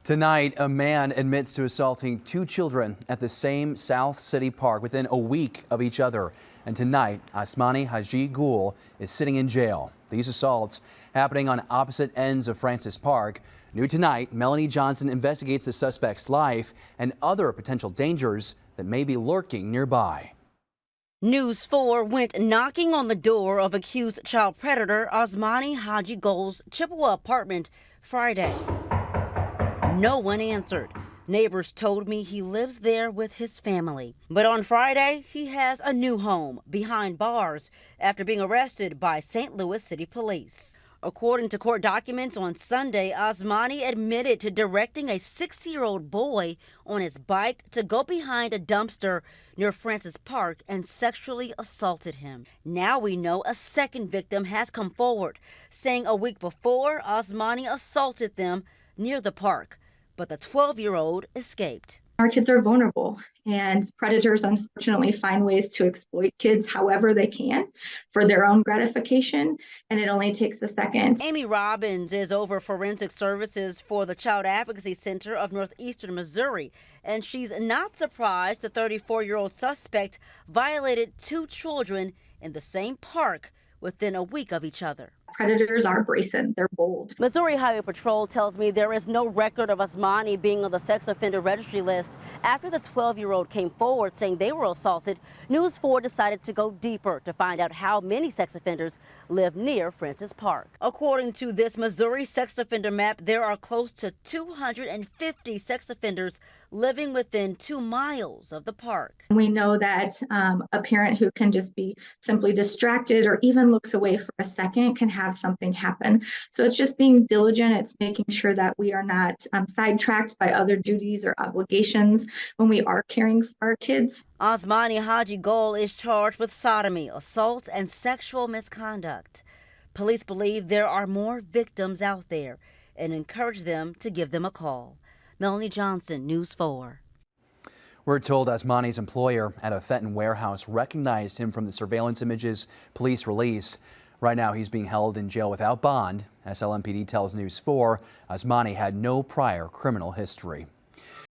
Tonight, a man admits to assaulting two children at the same South City Park within a week of each other. And tonight, Asmani Haji Gul is sitting in jail. These assaults happening on opposite ends of Francis Park. New tonight, Melanie Johnson investigates the suspect's life and other potential dangers that may be lurking nearby. News 4 went knocking on the door of accused child predator Asmani Haji Gul's Chippewa apartment Friday. No one answered. Neighbors told me he lives there with his family. But on Friday, he has a new home behind bars after being arrested by St. Louis City Police. According to court documents on Sunday, Asmani admitted to directing a 6-year-old boy on his bike to go behind a dumpster near Francis Park and sexually assaulted him. Now we know a second victim has come forward, saying a week before Asmani assaulted them near the park, but the 12-year-old escaped. Our kids are vulnerable, and predators unfortunately find ways to exploit kids however they can for their own gratification, and it only takes a second. Amy Robbins is over forensic services for the Child Advocacy Center of Northeastern Missouri, and she's not surprised the 34-year-old suspect violated two children in the same park within a week of each other. Predators are brazen, they're bold. Missouri Highway Patrol tells me there is no record of Asmani being on the sex offender registry list. After the 12-year-old came forward saying they were assaulted, News 4 decided to go deeper to find out how many sex offenders live near Francis Park. According to this Missouri sex offender map, there are close to 250 sex offenders living within 2 miles of the park. We know that a parent who can just be simply distracted or even looks away for a second can have something happen. So it's just being diligent. It's making sure that we are not sidetracked by other duties or obligations when we are caring for our kids. Asmani Haji Gul is charged with sodomy, assault, and sexual misconduct. Police believe there are more victims out there and encourage them to give them a call. Melanie Johnson, News 4. We're told Asmani's employer at a Fenton warehouse recognized him from the surveillance images police released. Right now, he's being held in jail without bond. SLMPD tells News 4 Asmani had no prior criminal history.